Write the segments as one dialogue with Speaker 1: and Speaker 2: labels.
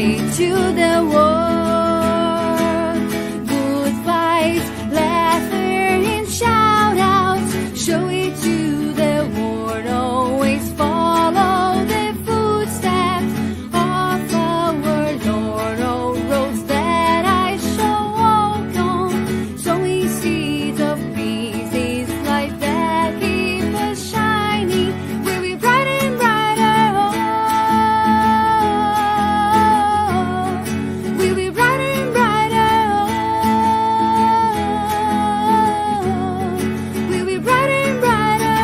Speaker 1: party to the world. Good vibes, laughter and shout outs, show it to the world. Always follow the footsteps of our Lord. All roads that I shall walk on, sowing seeds of peace. This life that keep us shining will be brighter and brighter. Will be brighter and brighter. Will be brighter and brighter.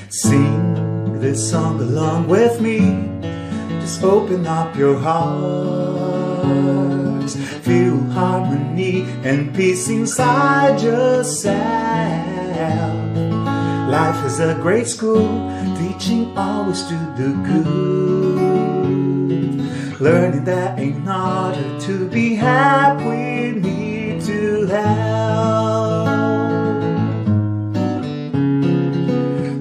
Speaker 2: Sing this song along with me. Just open up your hearts. Feel harmony and peace inside yourself. Life is a great school, teaching always to do good. Learning that in order to be happy, we need to help.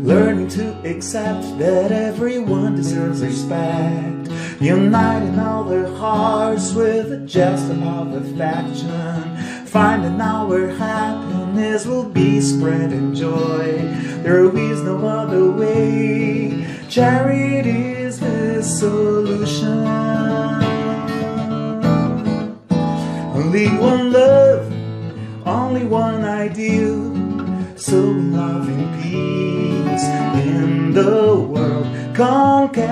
Speaker 2: Learning to accept that everyone deserves respect. Uniting all their hearts with a gesture of affection. Finding our happiness will be spreading joy. There is no other way. Charity is the solution. Only one love, only one ideal. So love and peace in the world. Conquer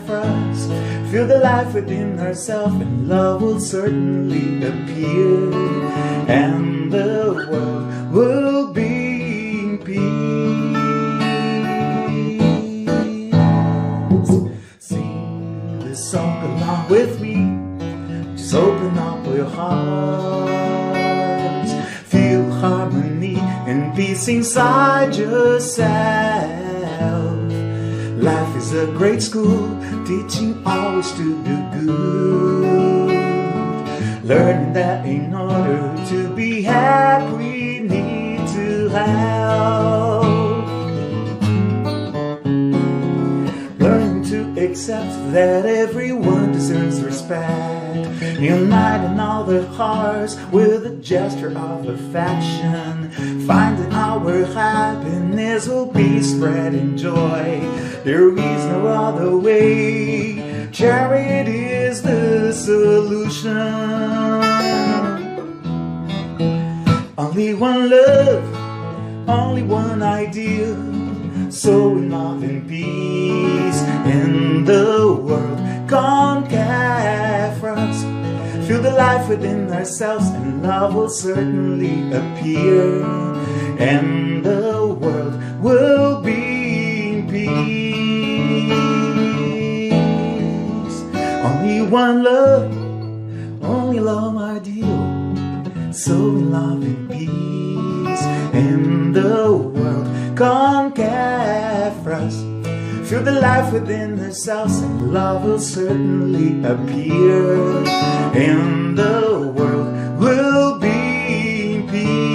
Speaker 2: us. Feel the life within ourselves, and love will certainly appear. And the world will be in peace. Sing this song along with me. Just open up your hearts. Feel harmony and peace inside yourself. Life is a great school, teaching always to do good. Learning that in order to be happy, we need to help. Learning to accept that everyone deserves respect. Uniting all their hearts with a gesture of affection. Finding our happiness will be spreading joy. There is no other way. Charity is the solution. Only one love, only one ideal. So in love and peace in the world. Conquer us. Feel the life within ourselves, and love will certainly appear. And the world will be in peace. Only one love, only love ideal. So in love and peace in the world. Conquer us. Feel the life within ourselves, and love will certainly appear. And the world will be in peace.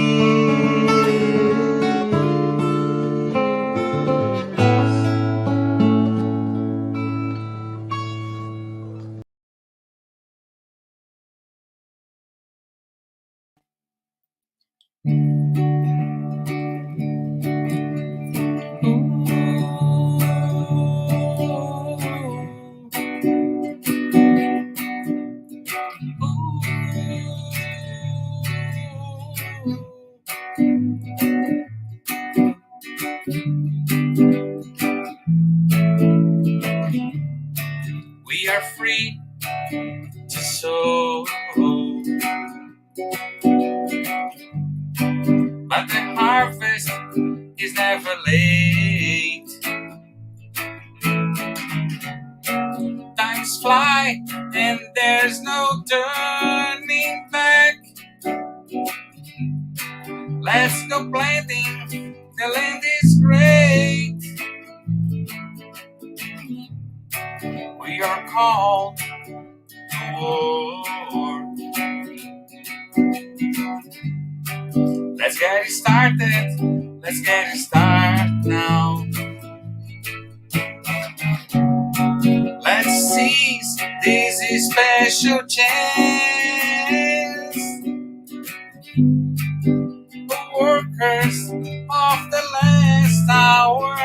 Speaker 3: We are free to sow, but the harvest is never late. Times fly and there's no turning back. Let's go planting, the land is great. We are called to war. get it started. Let's get it started now. Let's seize this special chance. The workers of the last hour.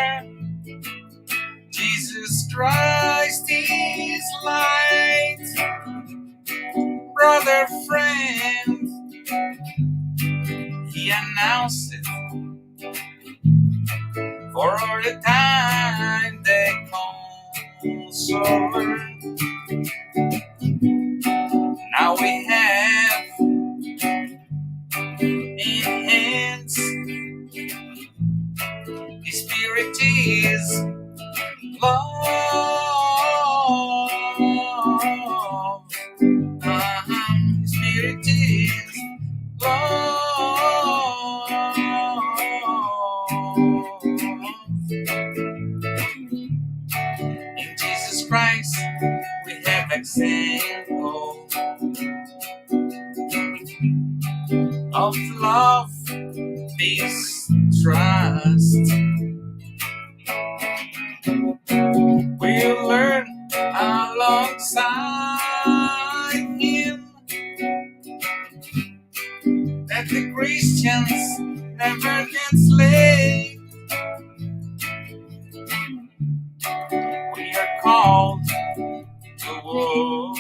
Speaker 3: Jesus Christ is light. Brother, friend, he announced it for all the time that comes over. Now we have in hands the Spiritist love. Spiritist love. In Jesus Christ we have example of love, peace, trust. We'll learn alongside him that the Christians never get slaved. We are called to war.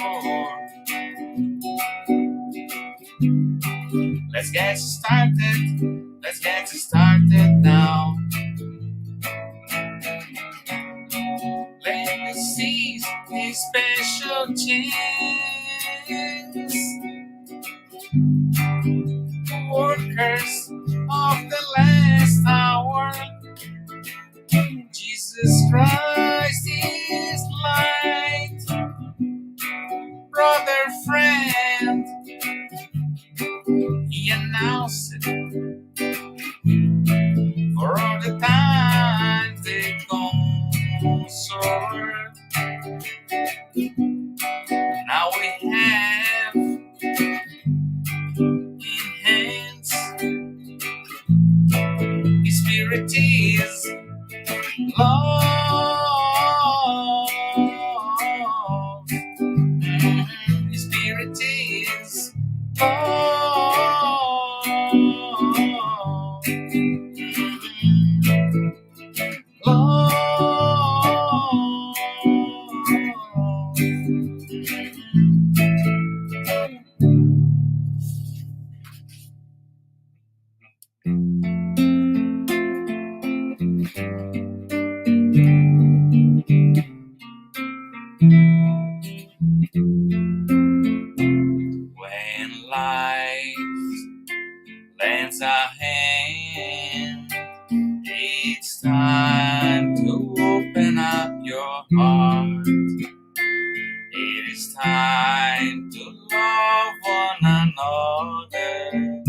Speaker 3: Let's get started. Let's get started now. Let us seize this special chance. Workers of the last hour. Jesus Christ is light. Brother, friend, he announced it for all the times that goes over. Now we have in hands his Spiritist love. His Spiritist love. Love. When life lends a hand, it's time to open up your heart. It is time to love one another.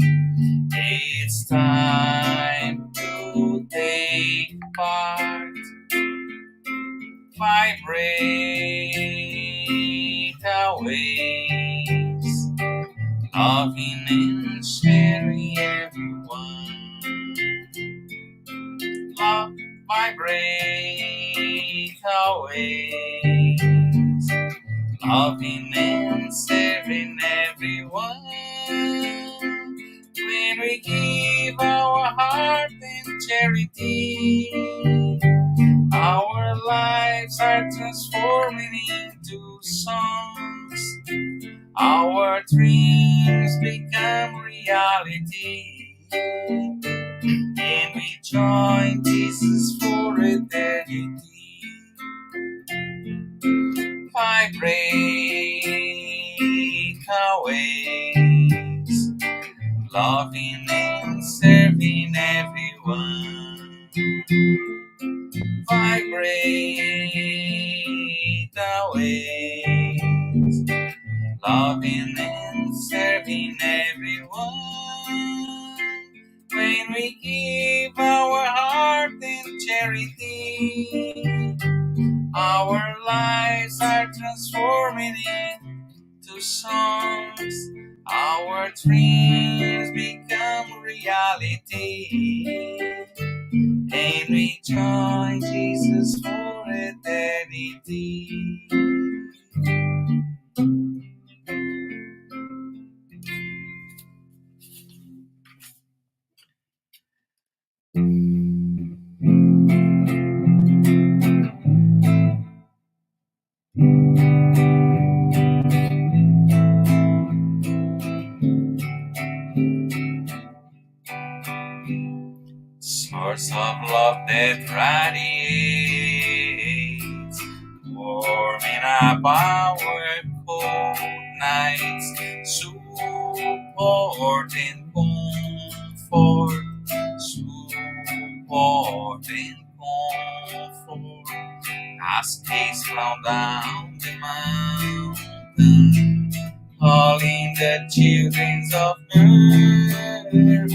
Speaker 3: It's time to take part. Vibrate our ways, loving and sharing everyone. Love, vibrate our ways, loving and serving everyone. When we give our heart in charity, our lives are transforming into songs. Our dreams become reality. And we join Jesus for eternity. Vibrate our ways, loving and serving everyone. Vibrate our ways, loving and serving everyone. When we give our heart in charity, our lives are transforming into songs. Our dreams become reality. eternity. And we join Jesus for eternity. Source of love that radiates, warming up our cold nights, support and comfort, support and comfort, as days flow down the mountain, calling the children of earth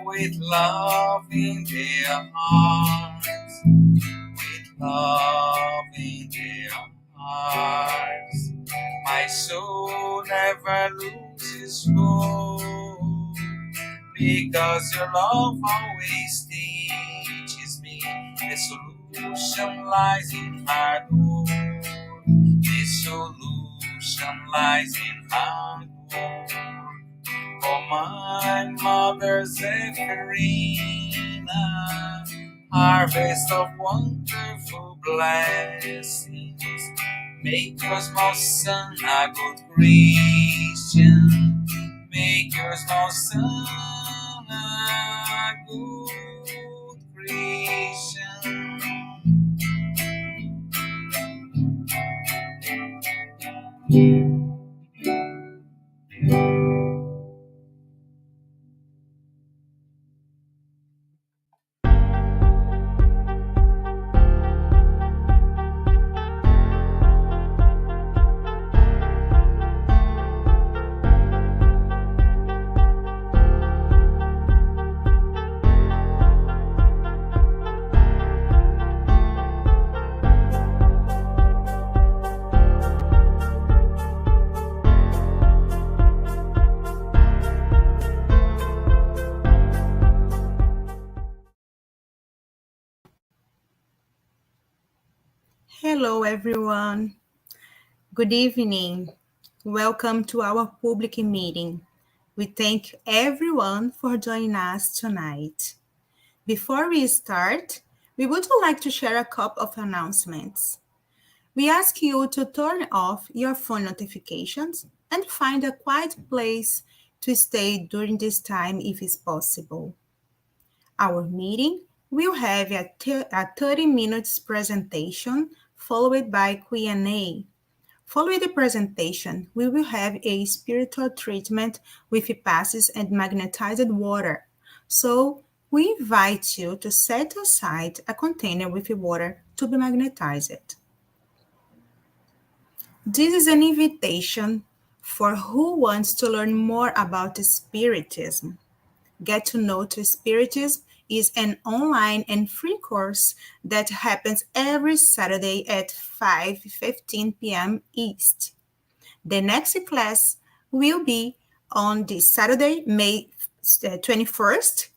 Speaker 3: with love in their hearts, with love in their hearts. My soul never loses hope, because your love always teaches me the solution lies in hard work. The solution lies in hard work. For my mother Zephyrina, harvest of wonderful blessings. Make your small son a good Christian. Make your small son a good Christian.
Speaker 4: Hello, everyone. Good evening. Welcome to our public meeting. We thank everyone for joining us tonight. Before we start, we would like to share a couple of announcements. We ask you to turn off your phone notifications and find a quiet place to stay during this time if it's possible. Our meeting will have a 30 minutes presentation followed by Q&A. Following the presentation, we will have a spiritual treatment with passes and magnetized water. So, we invite you to set aside a container with water to be magnetized. This is an invitation for who wants to learn more about Spiritism. Get to Know to Spiritism is an online and free course that happens every Saturday at 5:15 p.m. East. The next class will be on this Saturday, May 21st,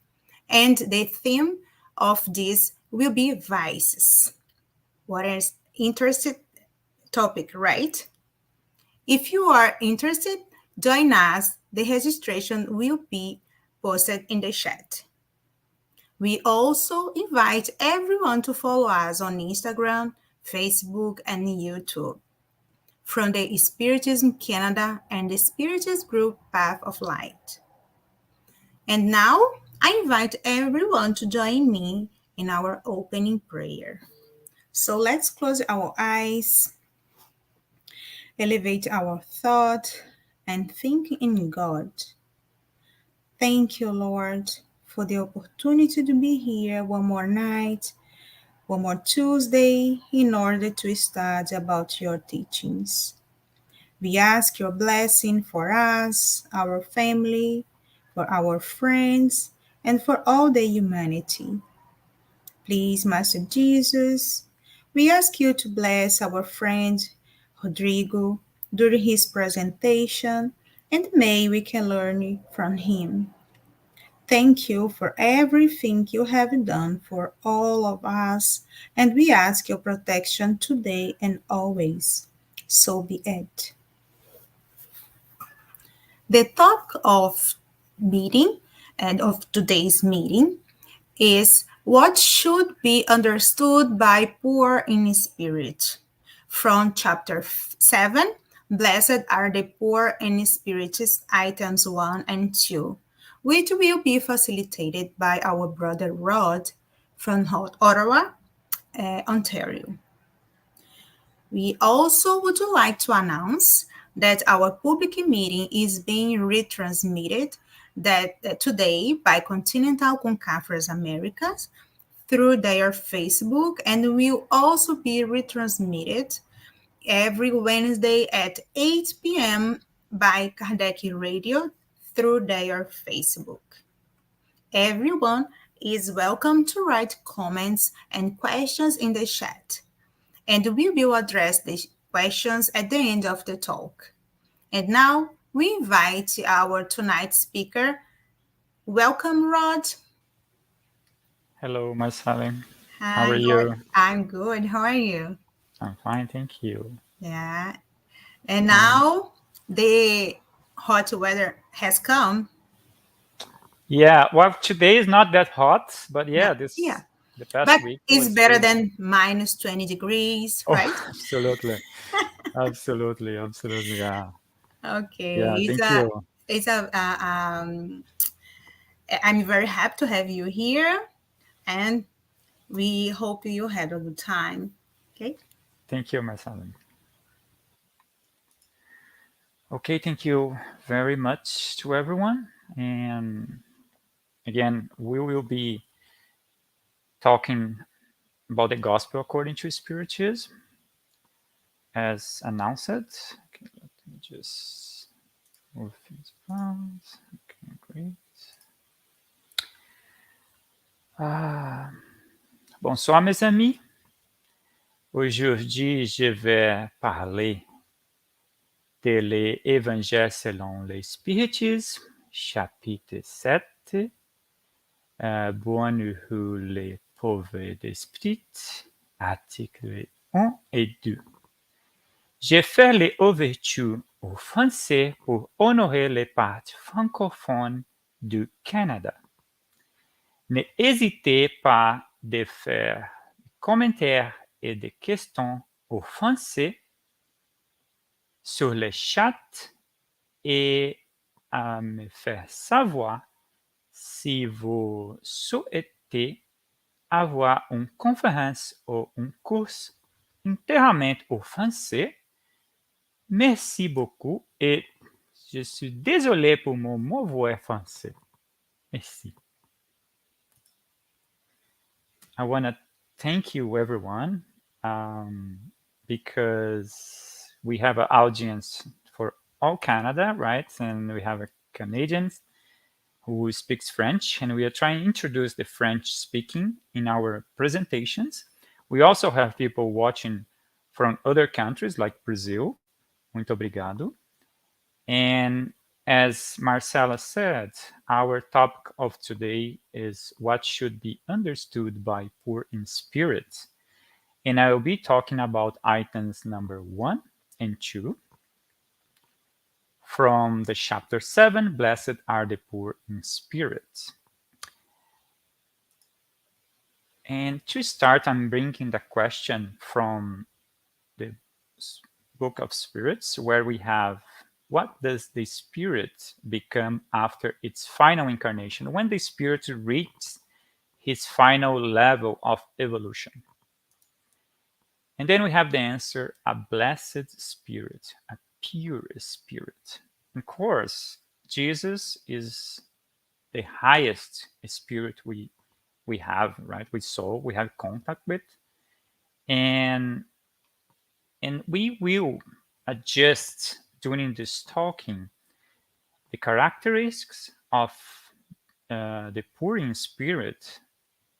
Speaker 4: and the theme of this will be vices. What is interested topic, right? If you are interested, join us. The registration will be posted in the chat. We also invite everyone to follow us on Instagram, Facebook, and YouTube from the Spiritism Canada and the Spiritist group Path of Light. And now I invite everyone to join me in our opening prayer. So let's close our eyes, elevate our thought, and think in God. Thank you, Lord, for the opportunity to be here one more night, one more Tuesday, in order to study about your teachings. We ask your blessing for us, our family, for our friends, and for all the humanity. Please, Master Jesus, we ask you to bless our friend Rodrigo during his presentation, and may we can learn from him. Thank you for everything you have done for all of us, and we ask your protection today and always. So be it. The topic of meeting and of today's meeting is what should be understood by poor in spirit. From chapter 7, Blessed are the poor in spirit, items 1 and 2, which will be facilitated by our brother Rod from Ottawa, Ontario. We also would like to announce that our public meeting is being retransmitted today by Continental Conference Americas through their Facebook and will also be retransmitted every Wednesday at 8 p.m. by Kardec Radio through their Facebook. Everyone is welcome to write comments and questions in the chat, and we will address the questions at the end of the talk. And now we invite our tonight's speaker. Welcome, Rod.
Speaker 5: Hello, Marcelo. How
Speaker 4: Hi,
Speaker 5: are you?
Speaker 4: I'm good. How are you?
Speaker 5: I'm fine, thank you.
Speaker 4: Yeah. And
Speaker 5: Yeah,
Speaker 4: now the hot weather has come.
Speaker 5: yeah. Well, today is not that hot, but
Speaker 4: No,
Speaker 5: yeah,
Speaker 4: yeah.
Speaker 5: the past
Speaker 4: But
Speaker 5: week
Speaker 4: it's
Speaker 5: was
Speaker 4: better
Speaker 5: crazy.
Speaker 4: than minus 20 degrees,
Speaker 5: Oh,
Speaker 4: right?
Speaker 5: absolutely, absolutely. Yeah,
Speaker 4: Okay.
Speaker 5: yeah. Thank you,
Speaker 4: It's a, I'm very happy to have you here, and we hope you had a good time. Okay.
Speaker 5: thank you, Marcelo. Okay, thank you very much to everyone. And again, we will be talking about the gospel according to Spiritism, as announced. Okay, let me just move things around. Okay, great. Ah, bonsoir mes amis. Aujourd'hui, je vais parler de l'Évangile selon le Spiritisme, chapitre 7, Bienheureux les pauvres d'esprit, articles 1 et 2. J'ai fait les ouvertures au français pour honorer les parties francophones du Canada. Ne hésitez pas de faire des commentaires et des questions au français sur le chat et à me faire savoir si vous souhaitez avoir une conférence ou un cours entièrement au français. Merci beaucoup et je suis désolé pour mon mauvais français. Merci. I want to thank you, everyone, because we have an audience for all Canada, right? And we have a Canadian who speaks French, and we are trying to introduce the French speaking in our presentations. We also have people watching from other countries like Brazil. Muito obrigado. And as Marcela said, our topic of today is what should be understood by poor in spirit. And I will be talking about items number 1 and 2 from the chapter 7, Blessed are the poor in spirit. And to start, I'm bringing the question from the Book of Spirits, where we have what does the spirit become after its final incarnation, when the spirit reaches his final level of evolution? And then we have the answer, a blessed spirit, a pure spirit. Of course, Jesus is the highest spirit we have, right? We have contact with. And we will adjust during this talking the characteristics of the poor in spirit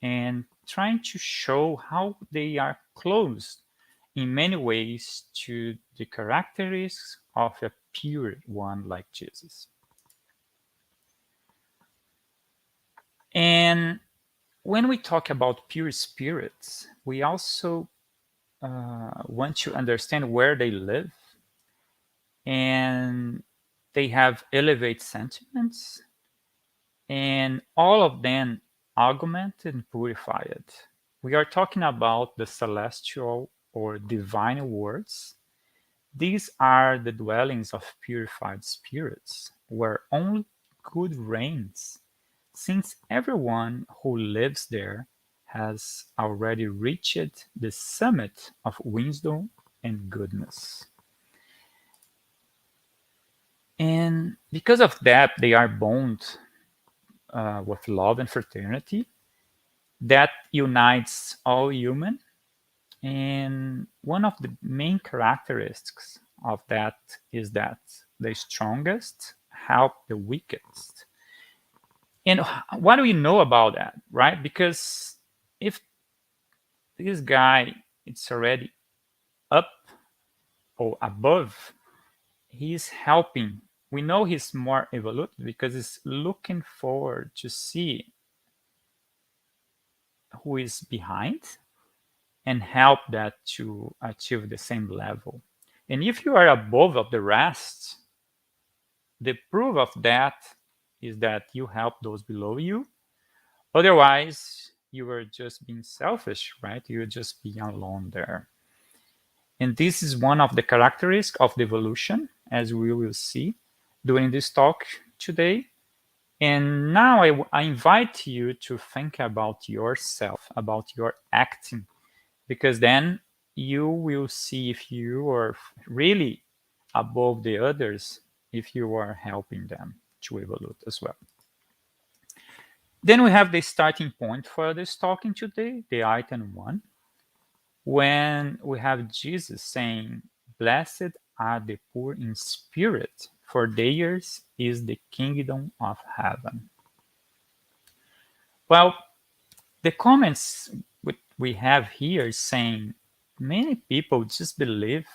Speaker 5: and trying to show how they are close in many ways to the characteristics of a pure one like Jesus. And when we talk about pure spirits, we also want to understand where they live, and they have elevated sentiments, and all of them augmented and purified. We are talking about the celestial or divine worlds. These are the dwellings of purified spirits, where only good reigns, since everyone who lives there has already reached the summit of wisdom and goodness. And because of that, they are bound with love and fraternity that unites all human. And one of the main characteristics of that is that the strongest help the weakest. And what do we know about that, right? Because if this guy is already up or above, he's helping. We know he's more evolved because he's looking forward to see who is behind and help that to achieve the same level. And if you are above of the rest, the proof of that is that you help those below you. Otherwise, you are just being selfish, right? You're just being alone there. And this is one of the characteristics of the evolution, as we will see during this talk today. And now I invite you to think about yourself, about your acting, because then you will see if you are really above the others, if you are helping them to evolve as well. Then we have the starting point for this talking today, the item 1, when we have Jesus saying, "Blessed are the poor in spirit, for theirs is the kingdom of heaven." Well, the comments we have here is saying many people just believe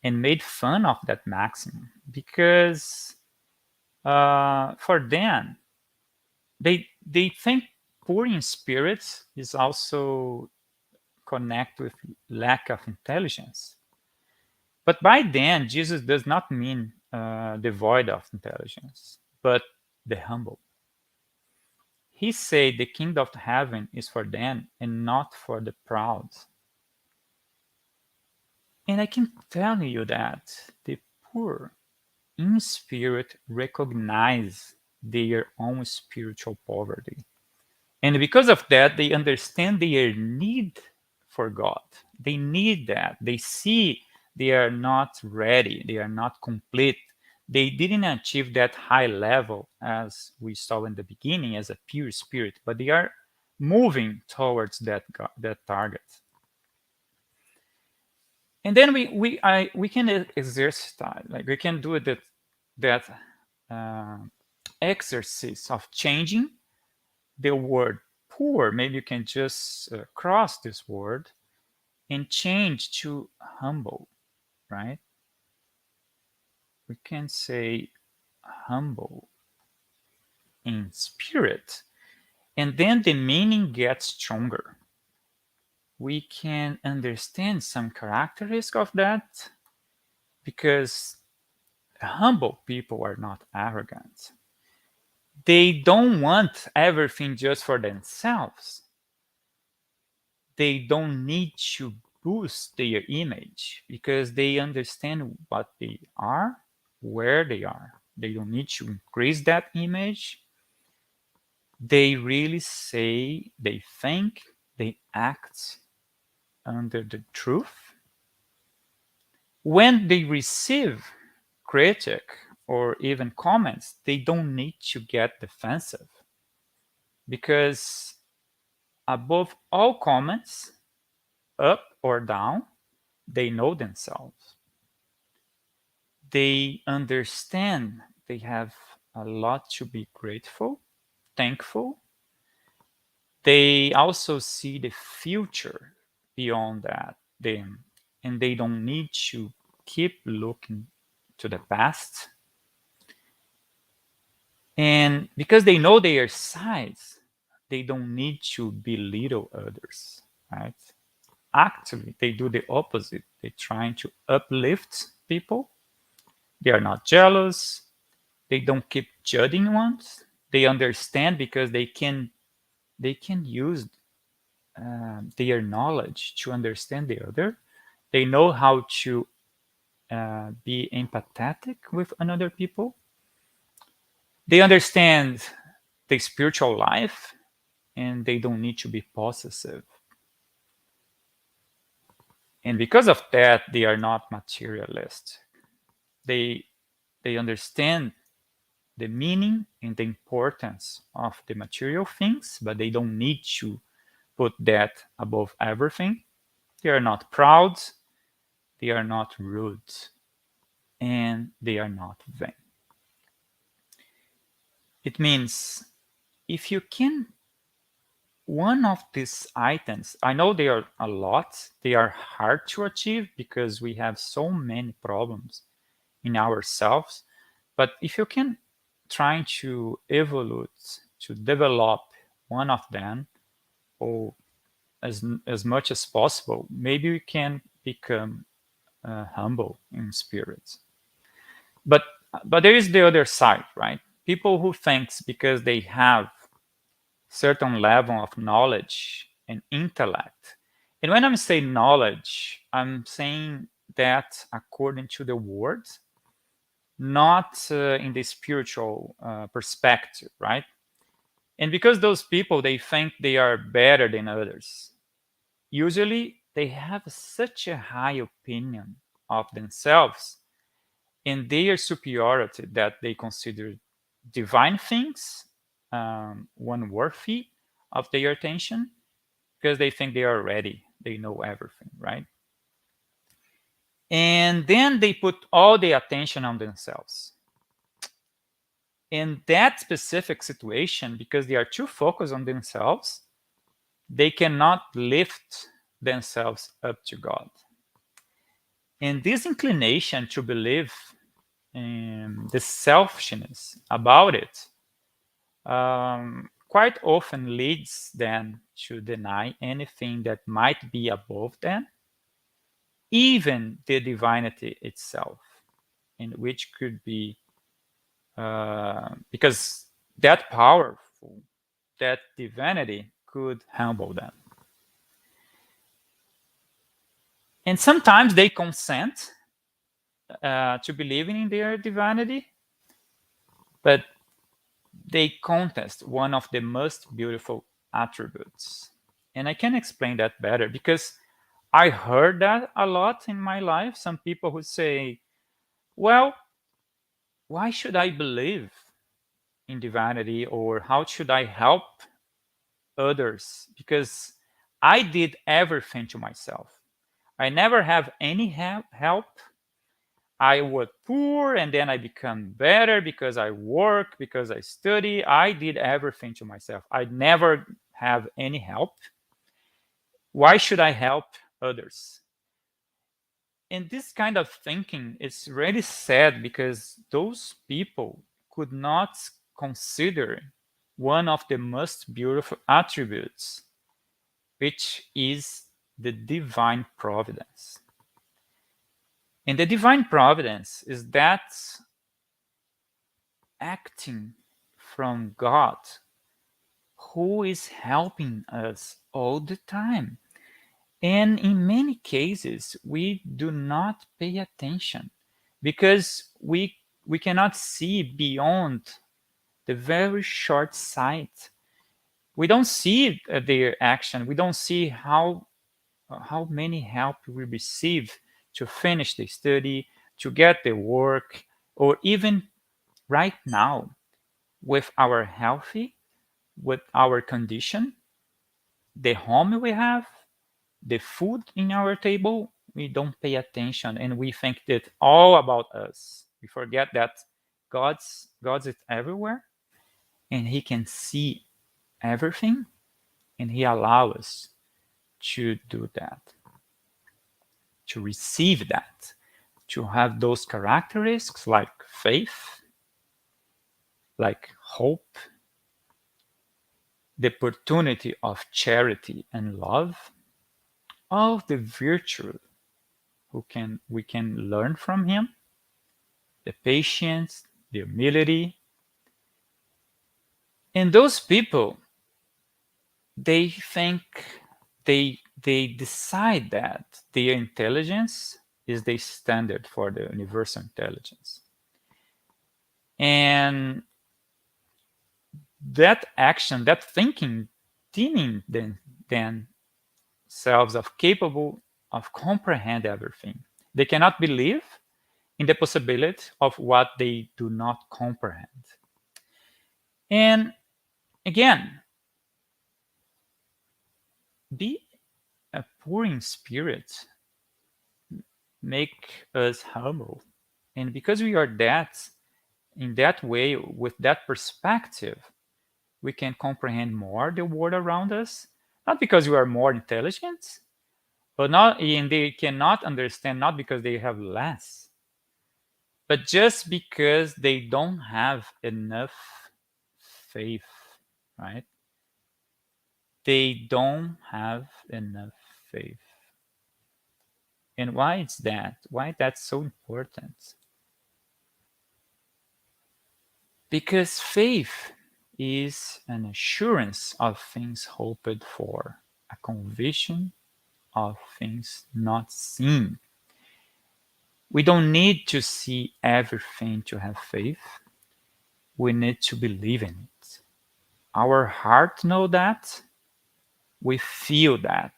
Speaker 5: and made fun of that maxim because for them they think poor in spirits is also connect with lack of intelligence. But by then, Jesus does not mean devoid of intelligence, but the humble. He said the kingdom of heaven is for them and not for the proud. And I can tell you that the poor in spirit recognize their own spiritual poverty. And because of that, they understand their need for God. They need that. They see they are not ready, they are not complete. They didn't achieve that high level as we saw in the beginning as a pure spirit, but they are moving towards that target. And then we can exercise, like we can do that uh, exercise of changing the word poor. Maybe you can just cross this word and change to humble, right? We can say humble in spirit, and then the meaning gets stronger. We can understand some characteristics of that because humble people are not arrogant. They don't want everything just for themselves. They don't need to boost their image because they understand what they are, where they are. They don't need to increase that image. They really say, they think, they act under the truth. When they receive critique or even comments, they don't need to get defensive because above all comments, up or down, they know themselves. They understand they have a lot to be grateful, thankful. They also see the future beyond that, them, and they don't need to keep looking to the past. And because they know their size, they don't need to belittle others, right? Actually, they do the opposite. They're trying to uplift people. They are not jealous. They don't keep judging ones. They understand because they can use their knowledge to understand the other. They know how to be empathetic with another people. They understand the spiritual life, and they don't need to be possessive. And because of that, they are not materialist. They understand the meaning and the importance of the material things, but they don't need to put that above everything. They are not proud, they are not rude, and they are not vain. It means if you can, one of these items, I know they are a lot, they are hard to achieve because we have so many problems in ourselves, but if you can try to evolve, to develop one of them, or as much as possible, maybe we can become humble in spirit. But but there is the other side, right? People who thinks because they have certain level of knowledge and intellect. And when I'm saying knowledge, I'm saying that according to the word, not in the spiritual perspective, right? And because those people, they think they are better than others, usually they have such a high opinion of themselves and their superiority that they consider divine things one worthy of their attention because they think they are ready, they know everything, right? And then they put all the attention on themselves. In that specific situation, because they are too focused on themselves, they cannot lift themselves up to God. And this inclination to believe the selfishness about it quite often leads them to deny anything that might be above them, even the divinity itself, and which could be because that powerful, that divinity could humble them. And sometimes they consent to believing in their divinity, but they contest one of the most beautiful attributes. And I can explain that better because I heard that a lot in my life. Some people who say, well, why should I believe in divinity, or how should I help others? Because I did everything to myself. I never have any help. I was poor and then I become better because I work, because I study. I did everything to myself. I never have any help. Why should I help others? And this kind of thinking is really sad because those people could not consider one of the most beautiful attributes, which is the divine providence. And the divine providence is that acting from God who is helping us all the time. And in many cases, we do not pay attention because we cannot see beyond the very short sight. We don't see their action. We don't see how many help we receive to finish the study, to get the work, or even right now with our healthy, with our condition, the home we have, the food in our table, we don't pay attention and we think that all about us. We forget that God's is everywhere and he can see everything and he allows us to do that, to receive that, to have those characteristics like faith, like hope, the opportunity of charity and love, all the virtue we can learn from him, the patience, the humility. And those people, they think they decide that their intelligence is the standard for the universal intelligence. And that action, that thinking, deeming themselves of capable of comprehend everything. They cannot believe in the possibility of what they do not comprehend. And again, be a poor in spirit make us humble. And because we are that, in that way, with that perspective, we can comprehend more the world around us, not because we are more intelligent, but not, and they cannot understand not because they have less, but just because they don't have enough faith, right? They don't have enough faith. And why is that? Why that's so important? Because faith is an assurance of things hoped for, a conviction of things not seen. We don't need to see everything to have faith. We need to believe in it. Our heart know that. We feel that.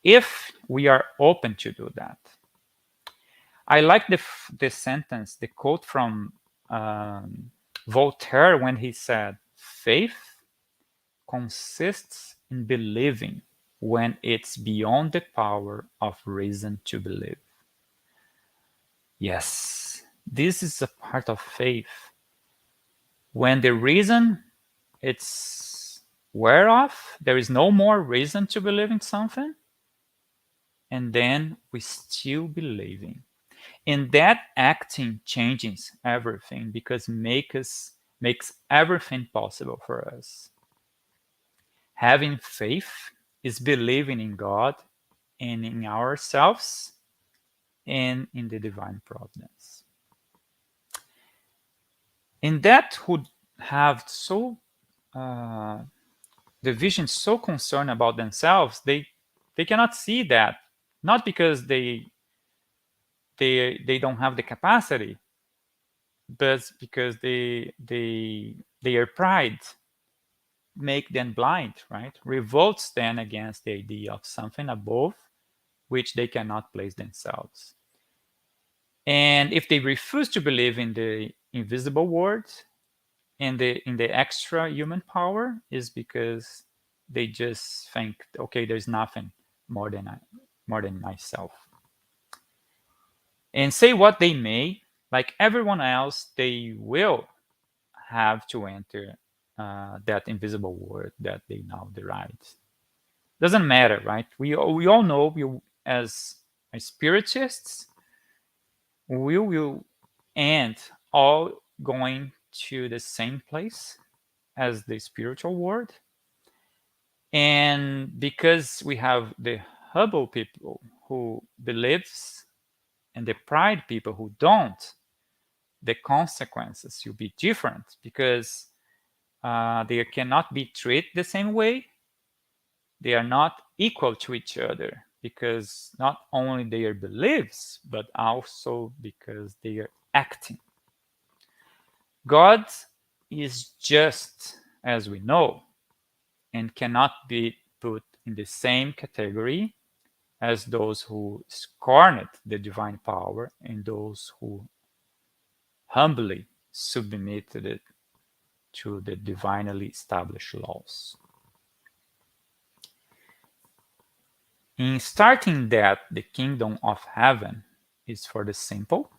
Speaker 5: If we are open to do that. I like the sentence, the quote from Voltaire when he said, faith consists in believing when it's beyond the power of reason to believe. Yes, this is a part of faith. When the reason it's wear off, there is no more reason to believe in something, and then we still believing. And that acting changes everything because makes everything possible for us. Having faith is believing in God and in ourselves and in the divine providence. And that would have so the vision so concerned about themselves, they cannot see that, not because they don't have the capacity, but because their pride make them blind, right? Revolts then against the idea of something above which they cannot place themselves. And if they refuse to believe in the invisible world and in the extra human power, is because they just think, okay, there's nothing more than myself. And say what they may, like everyone else, they will have to enter that invisible world that they now deride. Doesn't matter, right? We all know as spiritists, we will end all going to the same place as the spiritual world. And because we have the humble people who believes and the pride people who don't, the consequences will be different because they cannot be treated the same way. They are not equal to each other because not only their beliefs, but also because they are acting. God is just, as we know, and cannot be put in the same category as those who scorned the divine power and those who humbly submitted it to the divinely established laws. In starting that the kingdom of heaven is for the simple,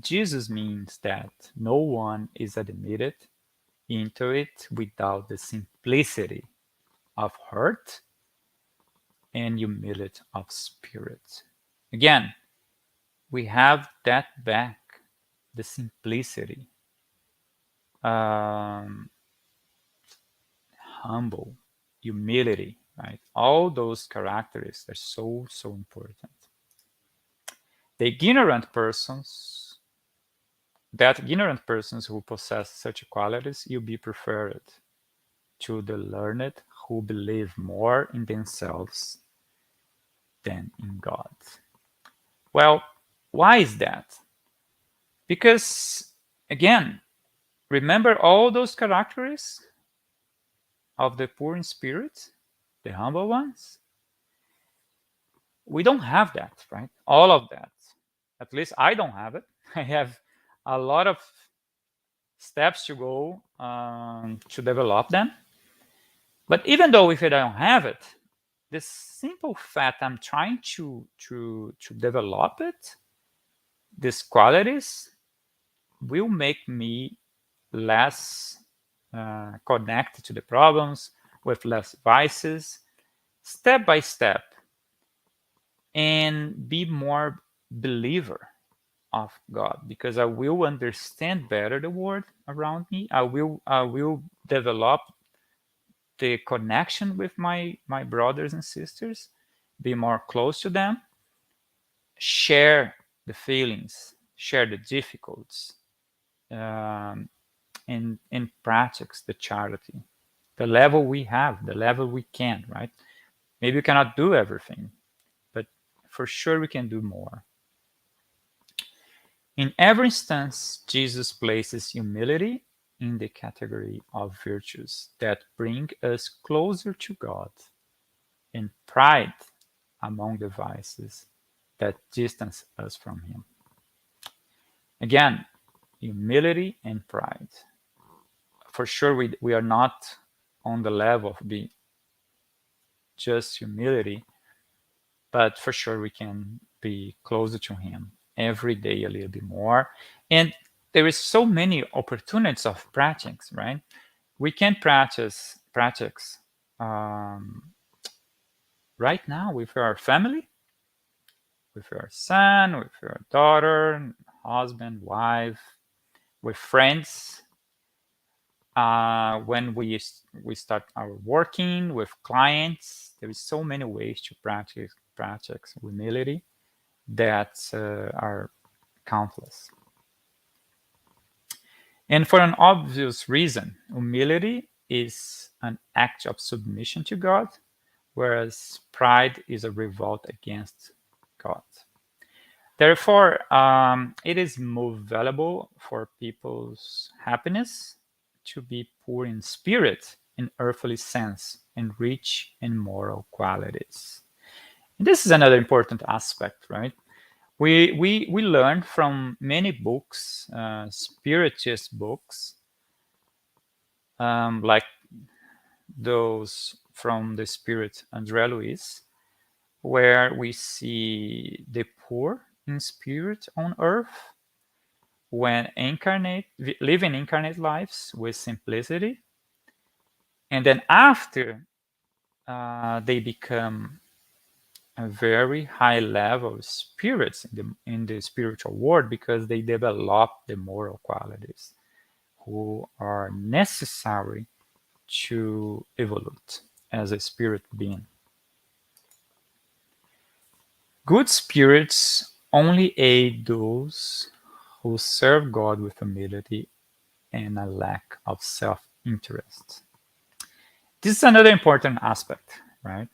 Speaker 5: Jesus means that no one is admitted into it without the simplicity of heart and humility of spirit. Again, we have that back, the simplicity. humble, humility, right? All those characteristics are so, so important. The ignorant persons, that ignorant persons who possess such qualities, you'll be preferred to the learned who believe more in themselves than in God. Well, why is that? Because, again, remember all those characteristics of the poor in spirit, the humble ones? We don't have that, right? All of that. At least I don't have it. I have a lot of steps to go to develop them. But even though if I don't have it, the simple fact I'm trying to develop it, these qualities, will make me less connected to the problems, with less vices, step by step, and be more believer of God, because I will understand better the world around me. I will develop the connection with my brothers and sisters, be more close to them, share the feelings, share the difficulties, and practice the charity. The level we have, the level we can, right? Maybe we cannot do everything, but for sure we can do more. In every instance, Jesus places humility in the category of virtues that bring us closer to God, and pride among the vices that distance us from Him. Again, humility and pride. For sure, we are not on the level of being just humility, but for sure we can be closer to Him every day a little bit more. And there is so many opportunities of practice, right? We can practice right now with our family, with your son, with your daughter, husband, wife, with friends. When we start our working with clients, there is so many ways to practice humility that are countless. And for an obvious reason, humility is an act of submission to God, whereas pride is a revolt against God. Therefore, it is more valuable for people's happiness to be poor in spirit, in earthly sense, and rich in moral qualities. And this is another important aspect, right? We learn from many books, Spiritist books, like those from the Spirit André Luiz, where we see the poor in spirit on earth when living incarnate lives with simplicity, and then after they become a very high level spirits in the spiritual world, because they develop the moral qualities who are necessary to evolve as a spirit being. Good spirits only aid those who serve God with humility and a lack of self-interest. This is another important aspect, right?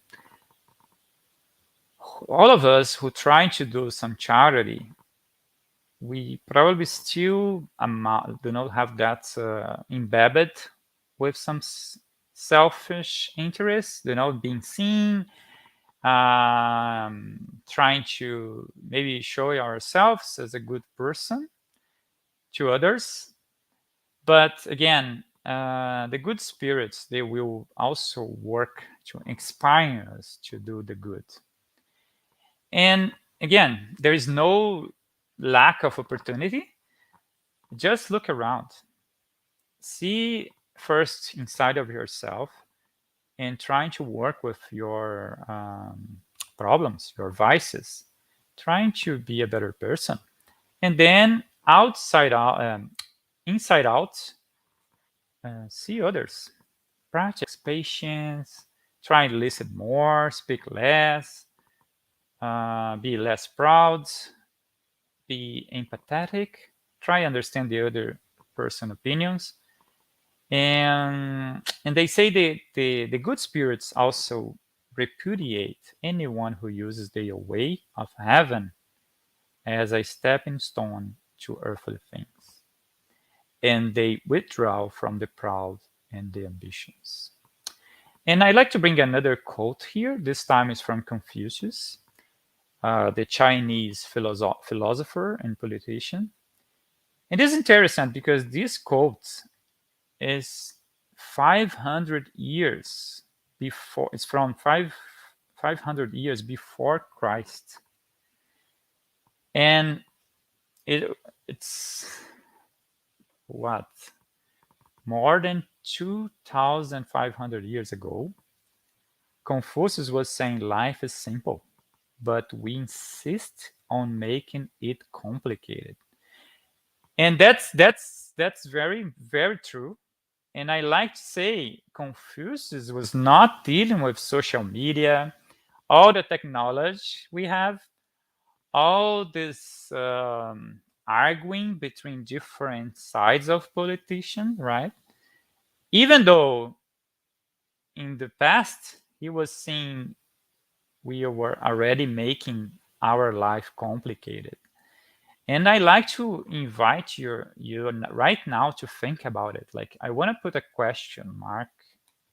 Speaker 5: All of us who try to do some charity, we probably still do not have that embedded with some selfish interest, being seen, trying to maybe show ourselves as a good person to others. But again, the good spirits, they will also work to inspire us to do the good. And again, there is no lack of opportunity. Just look around. See first inside of yourself, and trying to work with your problems, your vices, trying to be a better person. And then inside out, see others, practice patience, try to listen more, speak less, be less proud, be empathetic, try understand the other person opinions. And they say the good spirits also repudiate anyone who uses the way of heaven as a stepping stone to earthly things, and they withdraw from the proud and the ambitious. And I like to bring another quote here. This time is from Confucius, the Chinese philosopher and politician. And this is interesting because this quote is 500 years before. It's from 500 years before Christ, and it's what, more than 2,500 years ago. Confucius was saying life is simple, but we insist on making it complicated. And that's very, very true. And I like to say Confucius was not dealing with social media, all the technology we have, all this arguing between different sides of politicians, right? Even though in the past he was seeing we were already making our life complicated. And I like to invite you right now to think about it. Like, I want to put a question mark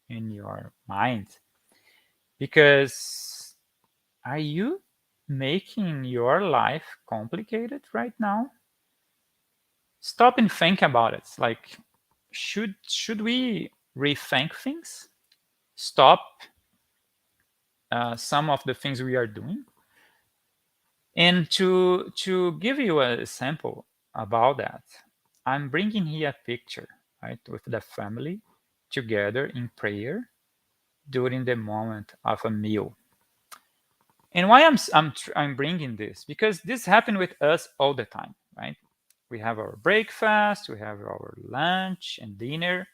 Speaker 5: in your mind, because are you making your life complicated right now? Stop and think about it. Like, should we rethink things? Stop some of the things we are doing. And to give you a sample about that, I'm bringing here a picture, right, with the family together in prayer during the moment of a meal. And why I'm bringing this? Because this happens with us all the time, right? We have our breakfast, we have our lunch and dinner,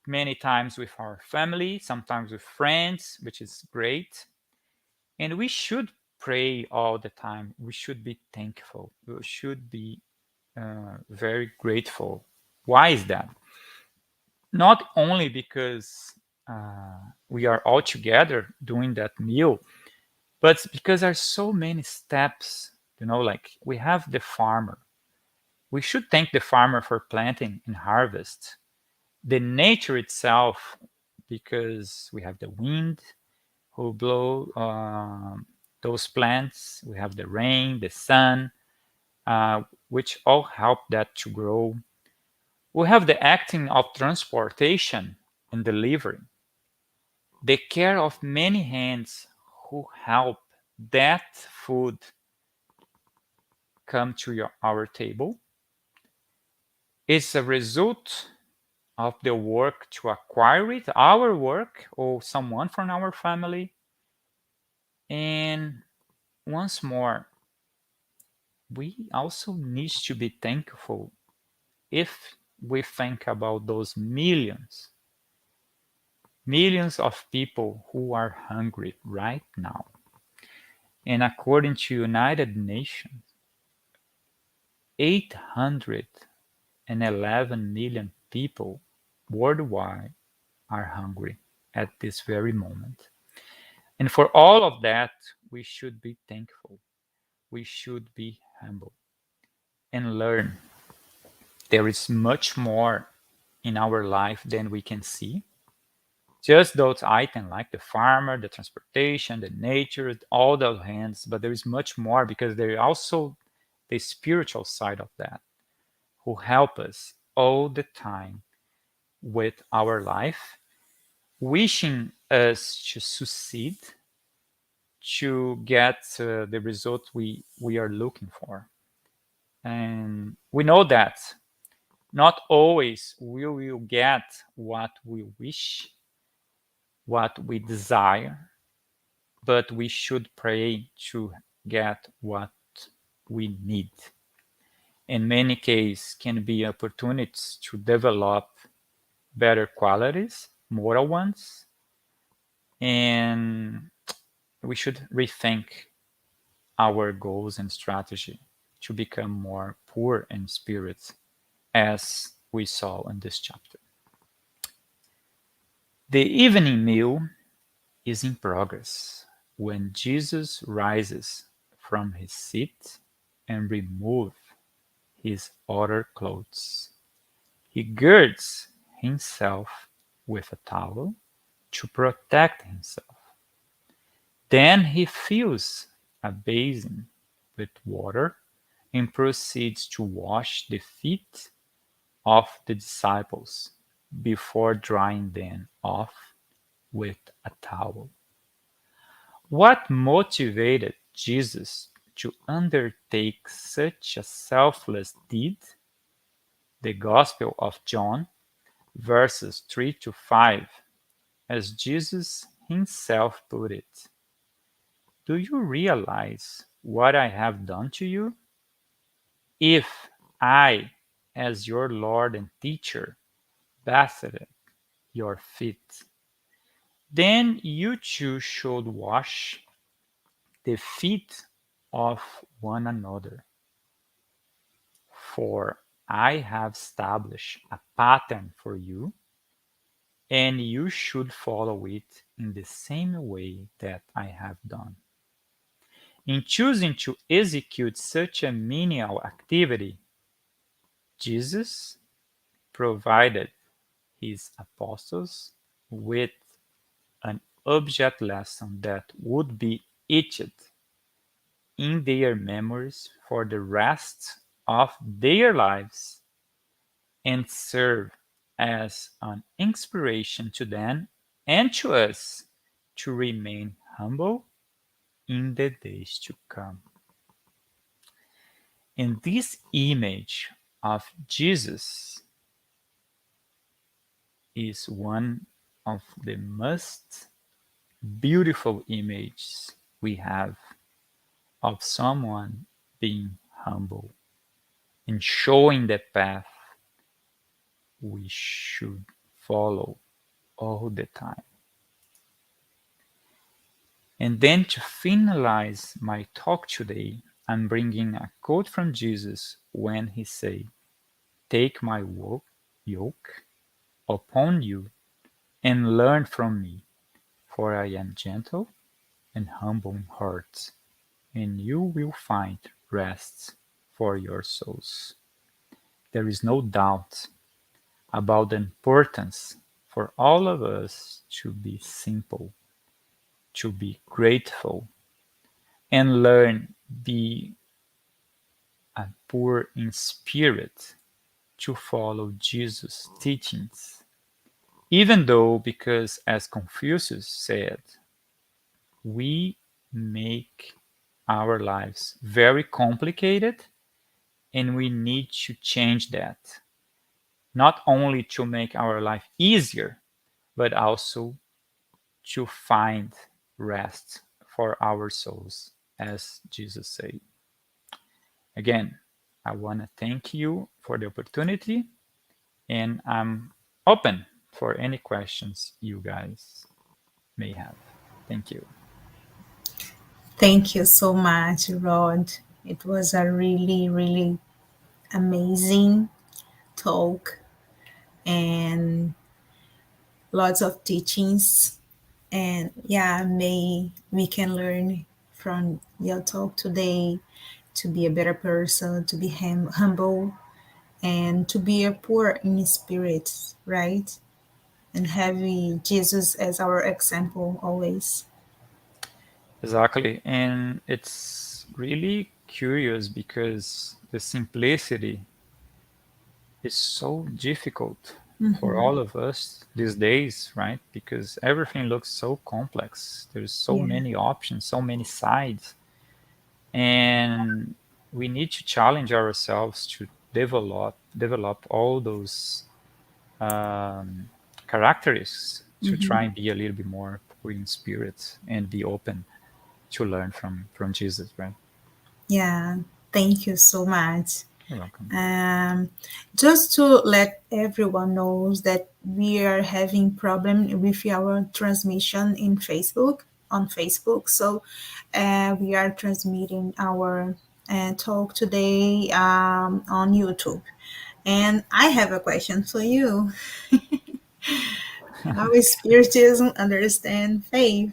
Speaker 5: many times with our family, sometimes with friends, which is great. And we should pray all the time. We should be thankful. We should be very grateful. Why is that? Not only because we are all together doing that meal, but because there are so many steps. Like, we have the farmer. We should thank the farmer for planting and harvest. The nature itself, because we have the wind who blow those plants. We have the rain, the sun, which all help that to grow. We have the acting of transportation and delivery, the care of many hands who help that food come to our table. It's a result of the work to acquire it, our work or someone from our family. And once more, we also need to be thankful if we think about those millions of people who are hungry right now. And according to United Nations, 811 million people worldwide are hungry at this very moment. And for all of that, we should be thankful. We should be humble and learn. There is much more in our life than we can see. Just those items like the farmer, the transportation, the nature, all those hands, but there is much more, because there is also the spiritual side of that, who help us all the time with our life, wishing us to succeed, to get the result we are looking for. And we know that not always we will get what we wish, what we desire, but we should pray to get what we need. in many cases can be opportunities to develop better qualities, moral ones, and we should rethink our goals and strategy to become more poor in spirit, as we saw in this chapter. The evening meal is in progress when Jesus rises from his seat and removes his outer clothes. He girds himself with a towel to protect himself. Then he fills a basin with water and proceeds to wash the feet of the disciples before drying them off with a towel. What motivated Jesus to undertake such a selfless deed? The Gospel of John, verses 3 to 5, as Jesus himself put it. Do you realize what I have done to you? If I, as your Lord and teacher, bathed your feet, then you too should wash the feet of one another. For I have established a pattern for you, and you should follow it in the same way that I have done. In choosing to execute such a menial activity, Jesus provided his apostles with an object lesson that would be etched in their memories for the rest of their lives and serve as an inspiration to them and to us to remain humble in the days to come. And this image of Jesus is one of the most beautiful images we have of someone being humble and showing the path we should follow all the time. And then to finalize my talk today, I'm bringing a quote from Jesus when he said, "Take my yoke upon you and learn from me, for I am gentle and humble in heart, and you will find rest for your souls." There is no doubt about the importance for all of us to be simple, to be grateful, and learn be a poor in spirit to follow Jesus' teachings. Even though, because as Confucius said, we make our lives very complicated and we need to change that. Not only to make our life easier, but also to find rest for our souls, as Jesus said. Again, I want to thank you for the opportunity, and I'm open for any questions you guys may have. Thank you.
Speaker 4: Thank you so much, Rod. It was a really, really amazing talk and lots of teachings. And yeah, may we can learn from your talk today to be a better person, to be humble, and to be a poor in spirit, right? And having Jesus as our example always.
Speaker 5: Exactly. And it's really curious because the simplicity is so difficult for
Speaker 4: Mm-hmm.
Speaker 5: all of us these days, right? Because everything looks so complex. There's so
Speaker 4: Yeah.
Speaker 5: many options, so many sides. And we need to challenge ourselves to develop all those um, characteristics to
Speaker 4: Mm-hmm.
Speaker 5: try and be a little bit more poor in spirit and be open to learn from Jesus, right?
Speaker 4: Yeah. Thank you so much.
Speaker 5: You're welcome.
Speaker 4: Just to let everyone knows that we are having problem with our transmission in Facebook on Facebook. So we are transmitting our talk today on YouTube. And I have a question for you. How is Spiritism understand faith?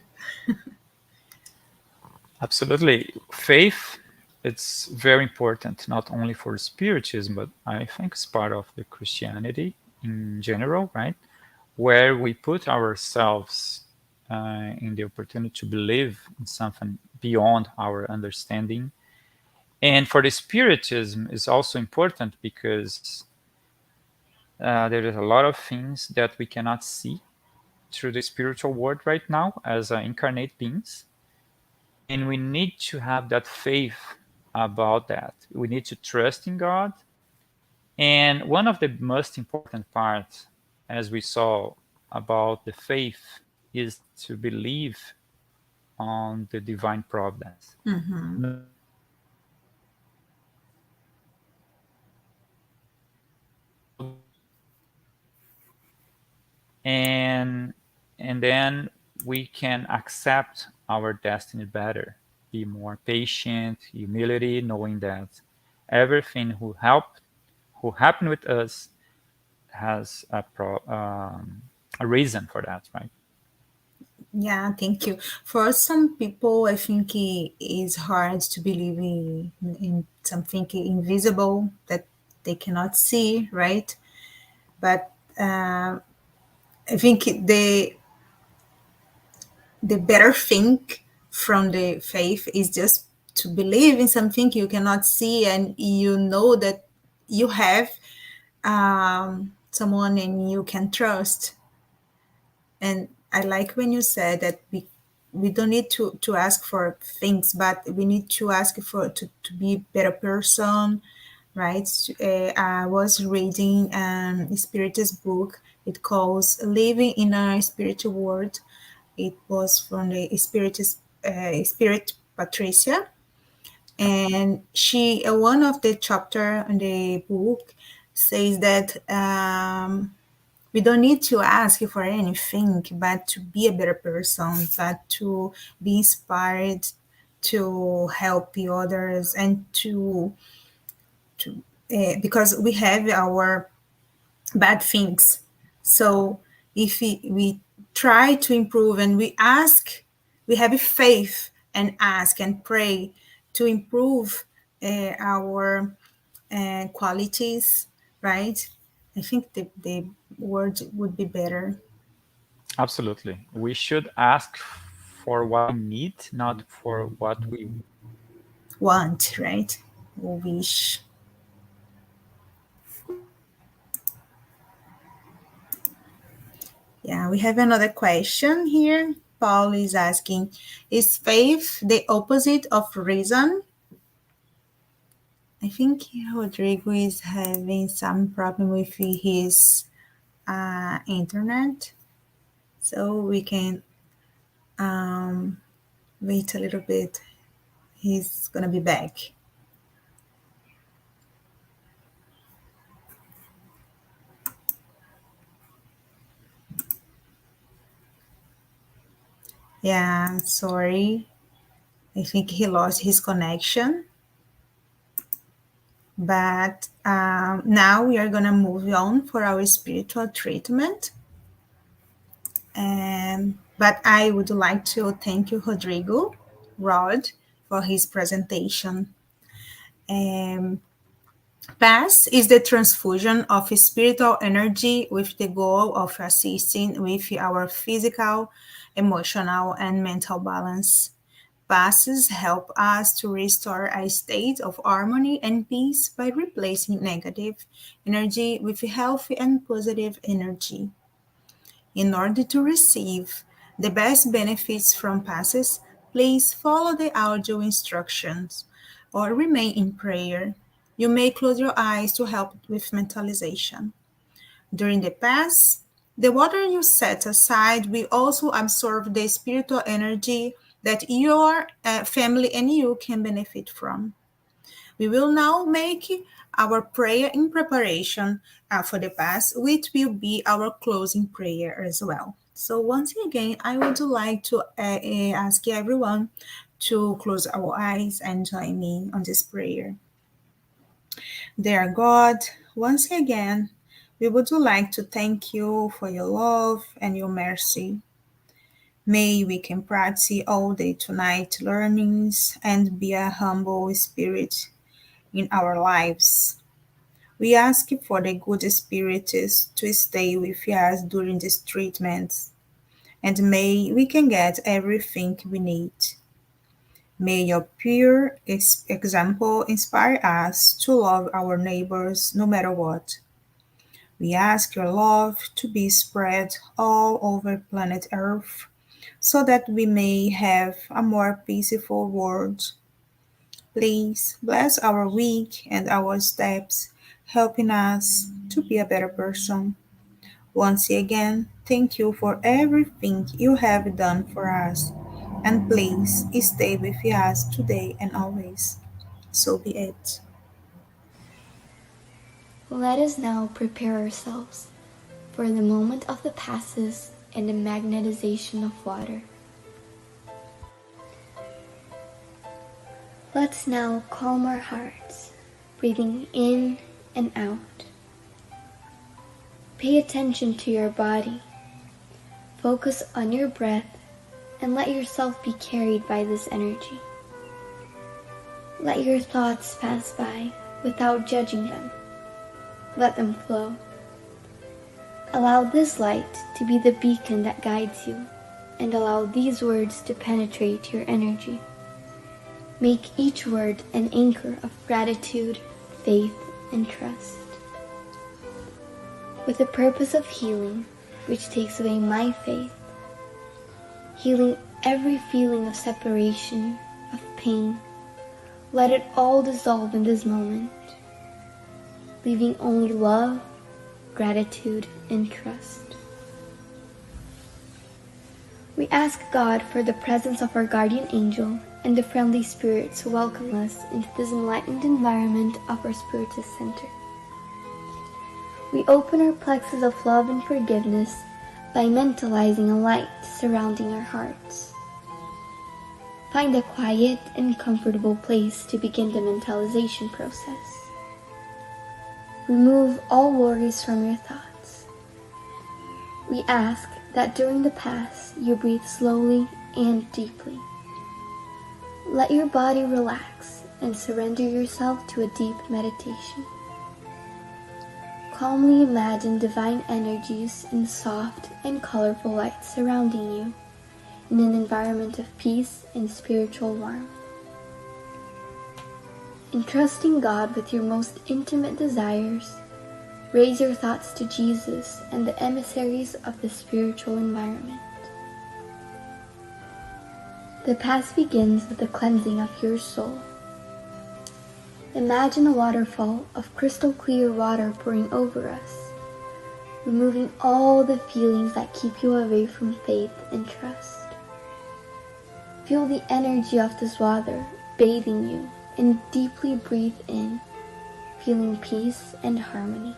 Speaker 5: Absolutely. Faith, it's very important, not only for Spiritism, but I think it's part of the Christianity in general, right? Where we put ourselves in the opportunity to believe in something beyond our understanding. And for the Spiritism is also important because there is a lot of things that we cannot see through the spiritual world right now as incarnate beings. And we need to have that faith about that. We need to trust in God. And one of the most important parts, as we saw about the faith, is to believe on the divine providence.
Speaker 4: Mm-hmm.
Speaker 5: And and then we can accept our destiny better, be more patient, humility, knowing that everything who happened with us has a reason for that, right?
Speaker 4: Yeah, thank you. For some people, I think it is hard to believe in something invisible that they cannot see, right? But I think the better thing from the faith is just to believe in something you cannot see, and you know that you have someone and you can trust. And I like when you said that we don't need to ask for things, but we need to ask for to be a better person, right? I was reading a Spiritist book. It calls Living in a Spiritual World. It was from the Spiritist Spirit Patricia, and she one of the chapter in the book says that we don't need to ask for anything but to be a better person, but to be inspired to help the others and to because we have our bad things. So if we try to improve and we ask, we have faith and ask and pray to improve our qualities, right? I think the word would be better.
Speaker 5: Absolutely. We should ask for what we need, not for what we.
Speaker 4: Want, right? Or wish. Yeah, we have another question here. Paul is asking, is faith the opposite of reason? I think Rodrigo is having some problem with his internet, so we can wait a little bit. He's gonna be back. Yeah, sorry. I think he lost his connection. But now we are gonna move on for our spiritual treatment. But I would like to thank you, Rodrigo Rod, for his presentation. Um, PASS is the transfusion of spiritual energy with the goal of assisting with our physical, emotional, and mental balance. PASSes help us to restore a state of harmony and peace by replacing negative energy with healthy and positive energy. In order to receive the best benefits from passes, please follow the audio instructions or remain in prayer. You may close your eyes to help with mentalization. During the pass, the water you set aside will also absorb the spiritual energy that your family and you can benefit from. We will now make our prayer in preparation for the Pass, which will be our closing prayer as well. So once again, I would like to ask everyone to close our eyes and join me on this prayer. Dear God, once again, we would like to thank you for your love and your mercy. May we can practice all day tonight learnings and be a humble spirit in our lives. We ask for the good spirits to stay with us during this treatment, and may we can get everything we need. May your pure example inspire us to love our neighbors no matter what. We ask your love to be spread all over planet Earth so that we may have a more peaceful world. Please bless our week and our steps, helping us to be a better person. Once again, thank you for everything you have done for us, and please stay with us today and always. So be it.
Speaker 1: Let us now prepare ourselves for the moment of the passes and the magnetization of water. Let's now calm our hearts, breathing in and out. Pay attention to your body. Focus on your breath and let yourself be carried by this energy. Let your thoughts pass by without judging them. Let them flow. Allow this light to be the beacon that guides you, and allow these words to penetrate your energy. Make each word an anchor of gratitude, faith, and trust. With the purpose of healing, which takes away my faith, healing every feeling of separation, of pain, let it all dissolve in this moment, leaving only love, gratitude, and trust. We ask God for the presence of our guardian angel and the friendly spirits who welcome us into this enlightened environment of our Spiritist Center. We open our plexus of love and forgiveness by mentalizing a light surrounding our hearts. Find a quiet and comfortable place to begin the mentalization process. Remove all worries from your thoughts. We ask that during the pass you breathe slowly and deeply. Let your body relax and surrender yourself to a deep meditation. Calmly imagine divine energies in soft and colorful light surrounding you in an environment of peace and spiritual warmth. Entrusting God with your most intimate desires, raise your thoughts to Jesus and the emissaries of the spiritual environment. The Pass begins with the cleansing of your soul. Imagine a waterfall of crystal clear water pouring over us, removing all the feelings that keep you away from faith and trust. Feel the energy of this water bathing you and deeply breathe in, feeling peace and harmony.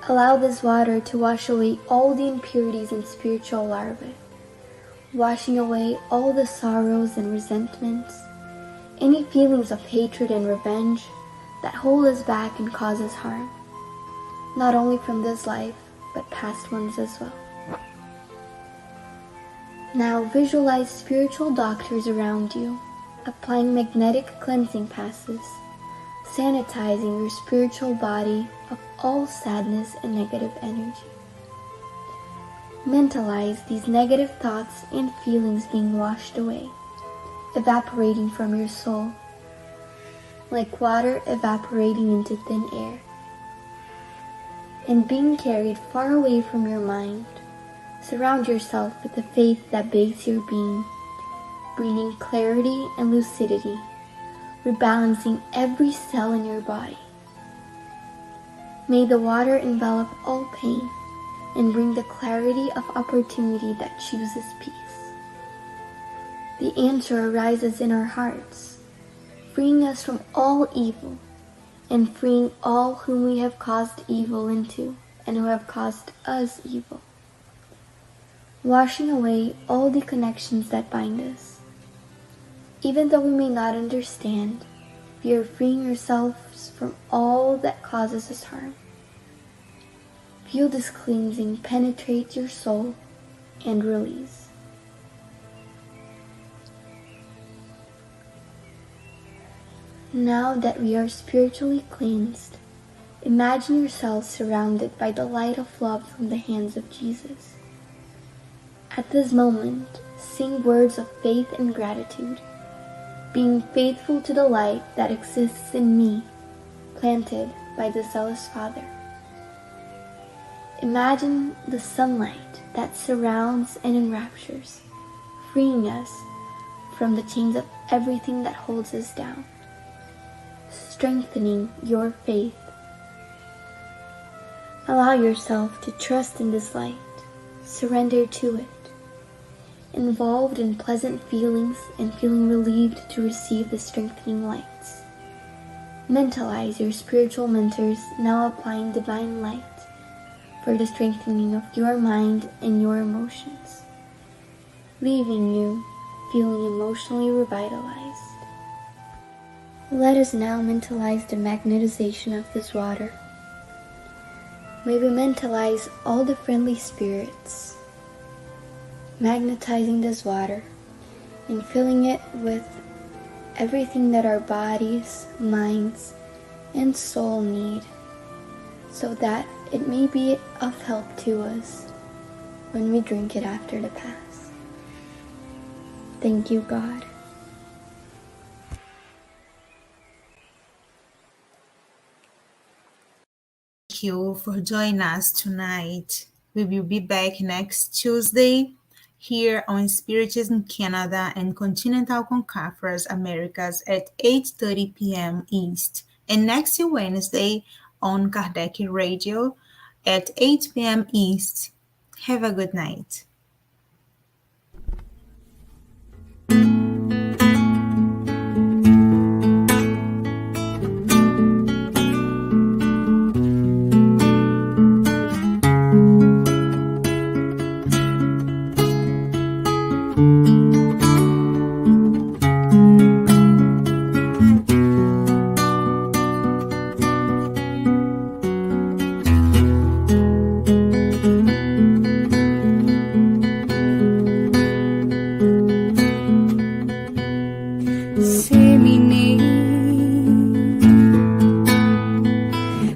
Speaker 1: Allow this water to wash away all the impurities and spiritual larvae, washing away all the sorrows and resentments, any feelings of hatred and revenge that hold us back and cause us harm, not only from this life, but past ones as well. Now visualize spiritual doctors around you, applying magnetic cleansing passes, sanitizing your spiritual body of all sadness and negative energy. Mentalize these negative thoughts and feelings being washed away, evaporating from your soul, like water evaporating into thin air, and being carried far away from your mind. Surround yourself with the faith that bathes your being, bringing clarity and lucidity, rebalancing every cell in your body. May the water envelop all pain and bring the clarity of opportunity that chooses peace. The answer arises in our hearts.
Speaker 6: freeing us from all evil, and freeing all whom we have caused evil into, and who have caused us evil, washing away all the connections that bind us. Even though we may not understand, we are freeing ourselves from all that causes us harm. Feel this cleansing penetrate your soul and release. Now that we are spiritually cleansed, imagine yourself surrounded by the light of love from the hands of Jesus. At this moment, sing words of faith and gratitude, being faithful to the light that exists in me, planted by the zealous Father. Imagine the sunlight that surrounds and enraptures, freeing us from the chains of everything that holds us down, strengthening your faith. Allow yourself to trust in this light, surrender to it, involved in pleasant feelings and feeling relieved to receive the strengthening lights. Mentalize your spiritual mentors now applying divine light for the strengthening of your mind and your emotions, leaving you feeling emotionally revitalized. Let us now mentalize the magnetization of this water. May we mentalize all the friendly spirits, magnetizing this water and filling it with everything that our bodies, minds, and soul need, so that it may be of help to us when we drink it after the Pass. Thank you, God.
Speaker 4: Thank you for joining us tonight. We will be back next Tuesday here on Spiritism Canada and Continental Concaffers Americas at 8:30 p.m. East, and next Wednesday on Kardec Radio at 8 p.m. East. Have a good night.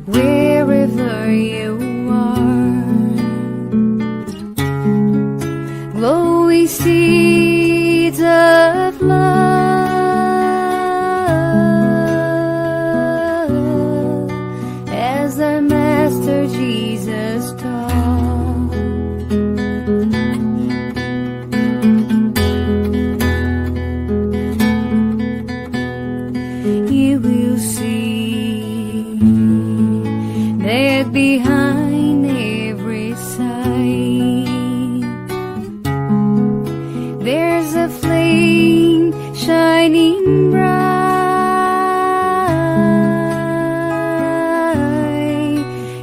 Speaker 1: Wherever you are, glowing seeds of love, as our Master Jesus taught. You will see that behind every sight there's a flame shining bright,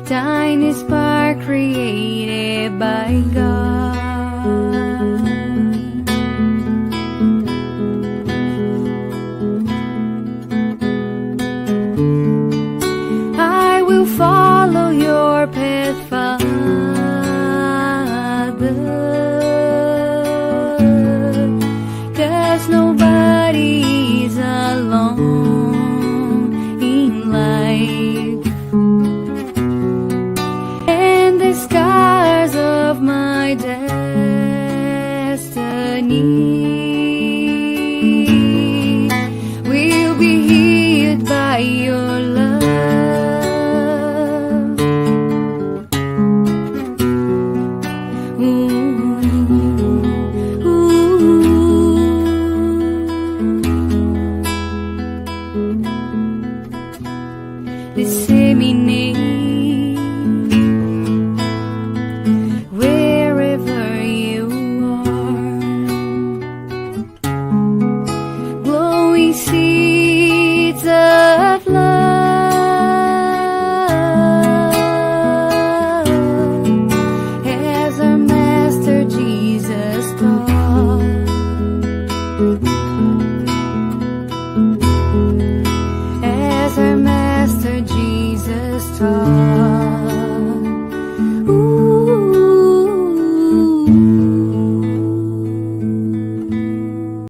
Speaker 1: tiny spark created by God. I will follow your path, Father, 'cause nobody's alone in life, and the scars of my destiny will be healed by your love. Disseminate wherever you are. heart.